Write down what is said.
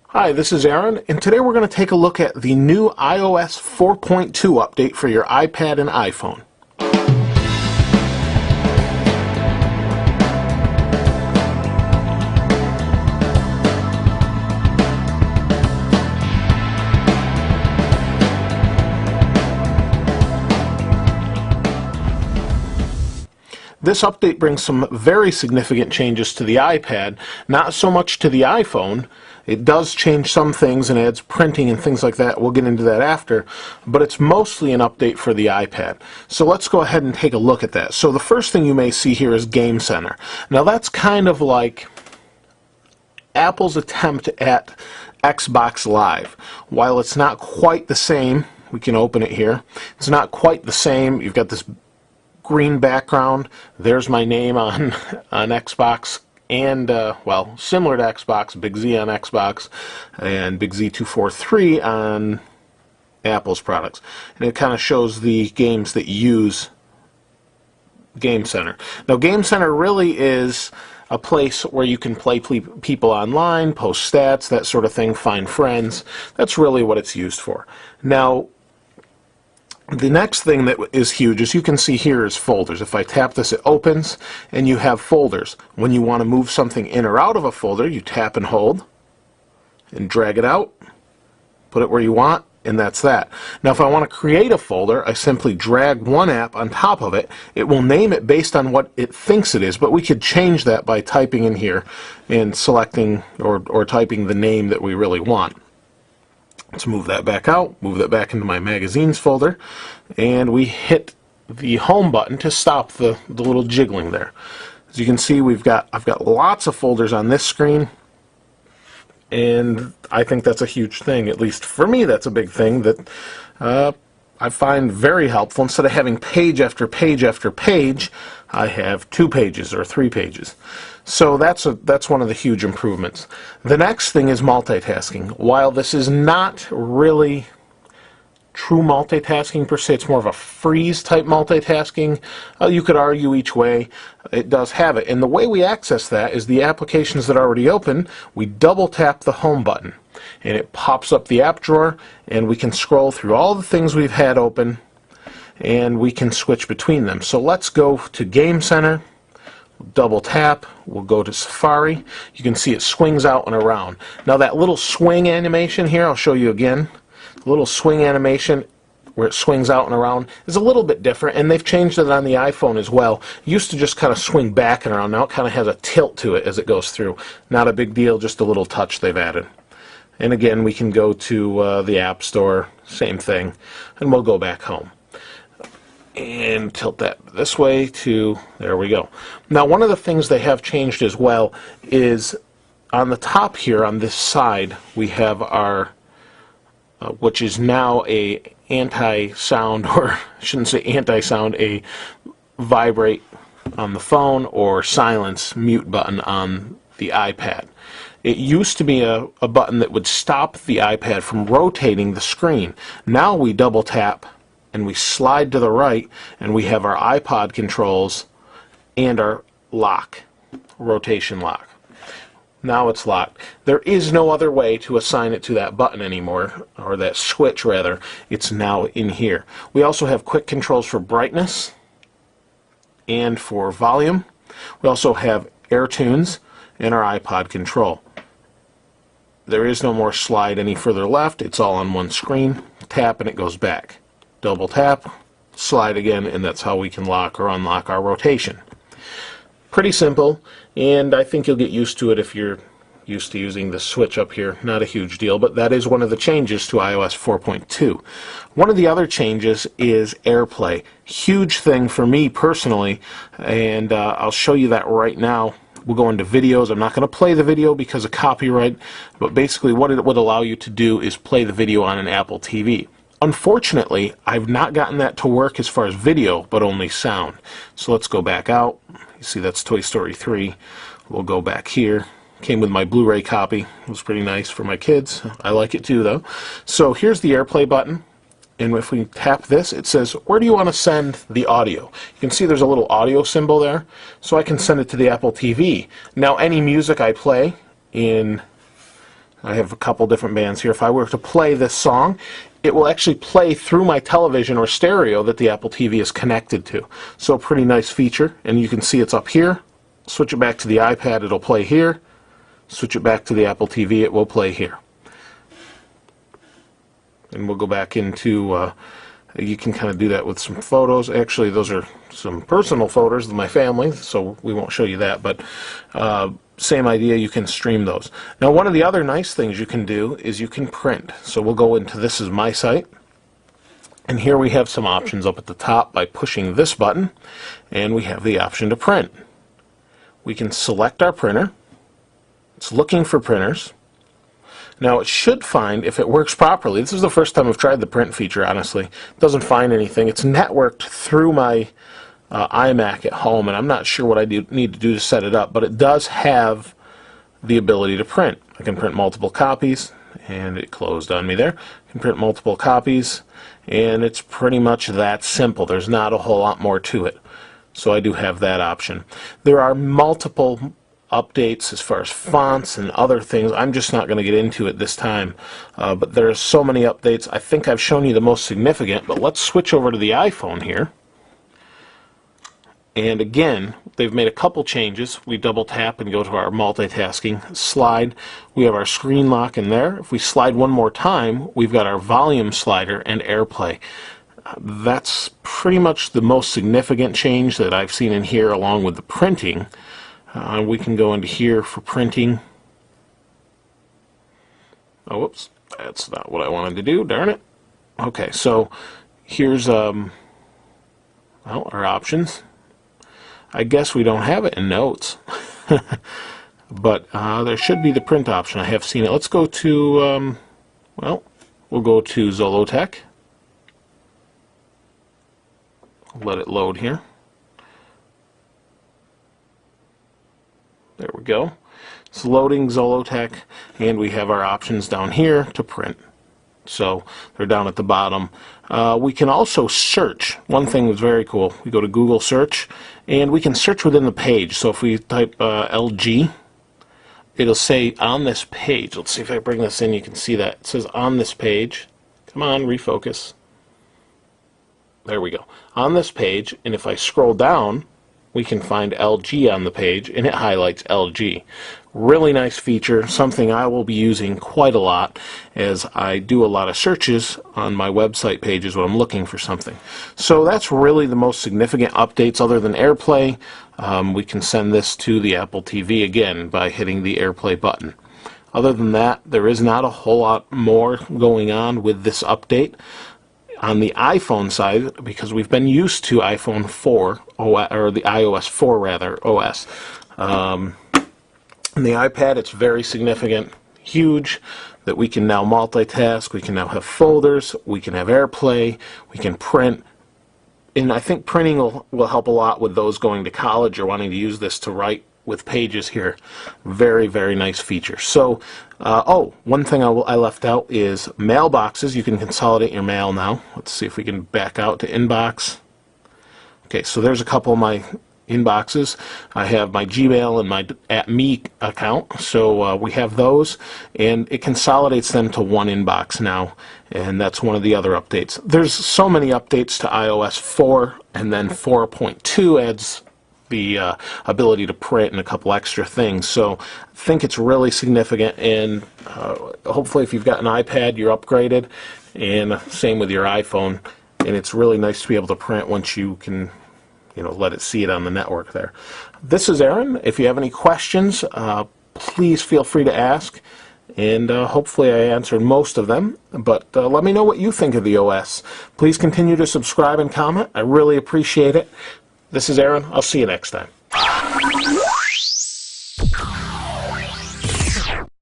Hi, this is Aaron, and today we're going to take a look at the new iOS 4.2 update for your iPad and iPhone. This update brings some very significant changes to the iPad, not so much to the iPhone. It does change some things and adds printing and things like that. We'll get into that after, but it's mostly an update for the iPad. So let's go ahead and take a look at that. So the first thing you may see here is Game Center. Now that's kind of like Apple's attempt at Xbox Live. While it's not quite the same, we can open it here. It's not quite the same. You've got this green background. There's my name on Xbox, and well, similar to Xbox, Big Z on Xbox, and Big Z243 on Apple's products. And it kind of shows the games that use Game Center. Now, Game Center really is a place where you can play people online, post stats, that sort of thing, find friends. That's really what it's used for. Now, the next thing that is huge, as you can see here, is folders. If I tap this, it opens, and you have folders. When you want to move something in or out of a folder, you tap and hold, and drag it out, put it where you want, and that's that. Now, if I want to create a folder, I simply drag one app on top of it. It will name it based on what it thinks it is, but we could change that by typing in here and selecting or typing the name that we really want. Let's move that back out, move that back into my magazines folder, and we hit the home button to stop the little jiggling there. As you can see, I've got lots of folders on this screen, and I think that's a huge thing. At least for me, that's a big thing that I find very helpful. Instead of having page after page after page, I have 2 pages or 3 pages. So that's one of the huge improvements. The next thing is multitasking. While this is not really true multitasking per se, it's more of a freeze type multitasking. You could argue each way. It does have it. And the way we access that is the applications that are already open. We double tap the home button, and it pops up the app drawer, and we can scroll through all the things we've had open, and we can switch between them. So let's go to Game Center. Double tap, we'll go to Safari. You can see it swings out and around. Now that little swing animation here, I'll show you again. The little swing animation where it swings out and around is a little bit different, and they've changed it on the iPhone as well. It used to just kind of swing back and around. Now it kind of has a tilt to it as it goes through. Not a big deal, just a little touch they've added. And again, we can go to the App Store, same thing, and we'll go back home. And tilt that this way to, there we go. Now, one of the things they have changed as well is on the top here on this side we have our which is now a anti-sound, or I shouldn't say anti-sound, a vibrate on the phone or silence mute button on the iPad. It used to be a button that would stop the iPad from rotating the screen. Now we double tap and we slide to the right, and we have our iPod controls and our lock, rotation lock. Now it's locked. There is no other way to assign it to that button anymore, or that switch rather. It's now in here. We also have quick controls for brightness and for volume. We also have AirTunes and our iPod control. There is no more slide any further left. It's all on one screen. Tap and it goes back. Double tap, slide again, and that's how we can lock or unlock our rotation. Pretty simple, and I think you'll get used to it if you're used to using the switch up here. Not a huge deal, but that is one of the changes to iOS 4.2. One of the other changes is AirPlay. Huge thing for me personally, and I'll show you that right now. We'll go into videos. I'm not going to play the video because of copyright, but basically what it would allow you to do is play the video on an Apple TV. Unfortunately, I've not gotten that to work as far as video, but only sound. So let's go back out. You see that's Toy Story 3. We'll go back here. Came with my Blu-ray copy. It was pretty nice for my kids. I like it too, though. So here's the AirPlay button, and if we tap this, it says, where do you want to send the audio? You can see there's a little audio symbol there, so I can send it to the Apple TV. Now, any music I play I have a couple different bands here. If I were to play this song, it will actually play through my television or stereo that the Apple TV is connected to. So, pretty nice feature, and you can see it's up here. Switch it back to the iPad, it'll play here. Switch it back to the Apple TV, it will play here. And we'll go back into, you can kind of do that with some photos. Actually, those are some personal photos of my family, so we won't show you that, but same idea, you can stream those. Now, one of the other nice things you can do is you can print. So we'll go into This Is My Site, and here we have some options up at the top by pushing this button, and we have the option to print. We can select our printer. It's looking for printers. Now, it should find, if it works properly, this is the first time I've tried the print feature, honestly. It doesn't find anything. It's networked through my iMac at home, and I'm not sure what I need to do to set it up, but it does have the ability to print. I can print multiple copies, and it closed on me there. I can print multiple copies, and it's pretty much that simple. There's not a whole lot more to it. So I do have that option. There are multiple updates as far as fonts and other things. I'm just not going to get into it this time, but there are so many updates. I think I've shown you the most significant, but let's switch over to the iPhone here. And again, they've made a couple changes. We double tap and go to our multitasking slide. We have our screen lock in there. If we slide one more time, we've got our volume slider and AirPlay. That's pretty much the most significant change that I've seen in here, along with the printing. We can go into here for printing. Oh, whoops, that's not what I wanted to do, darn it. Okay, so here's well, our options. I guess we don't have it in notes, but there should be the print option. I have seen it. Let's go to, well, we'll go to Zollotech. Let it load here. There we go. It's loading Zollotech, and we have our options down here to print. So they're down at the bottom. We can also search. One thing that's very cool, we go to Google search, and we can search within the page. So if we type LG, it'll say on this page. Let's see if I bring this in, you can see that. It says on this page. Come on, refocus. There we go. On this page, and if I scroll down, we can find LG on the page, and it highlights LG. Really nice feature, something I will be using quite a lot as I do a lot of searches on my website pages when I'm looking for something. So that's really the most significant updates other than AirPlay. We can send this to the Apple TV again by hitting the AirPlay button. Other than that, there is not a whole lot more going on with this update. On the iPhone side, because we've been used to iPhone 4, or the iOS 4 rather, OS. On the iPad, it's very significant, huge, that we can now multitask, we can now have folders, we can have AirPlay, we can print. And I think printing will help a lot with those going to college or wanting to use this to write with Pages here. Very, very nice feature. So, oh, one thing I left out is mailboxes. You can consolidate your mail now. Let's see if we can back out to inbox. Okay, so there's a couple of my inboxes. I have my Gmail and my @me account, so we have those, and it consolidates them to one inbox now, and that's one of the other updates. There's so many updates to iOS 4, and then 4.2 adds the ability to print and a couple extra things. So I think it's really significant, and hopefully if you've got an iPad, you're upgraded, and same with your iPhone, and it's really nice to be able to print once you can, you know, let it see it on the network there. This is Aaron. If you have any questions, please feel free to ask, and hopefully I answered most of them, but let me know what you think of the OS. Please continue to subscribe and comment. I really appreciate it. This is Aaron. I'll see you next time.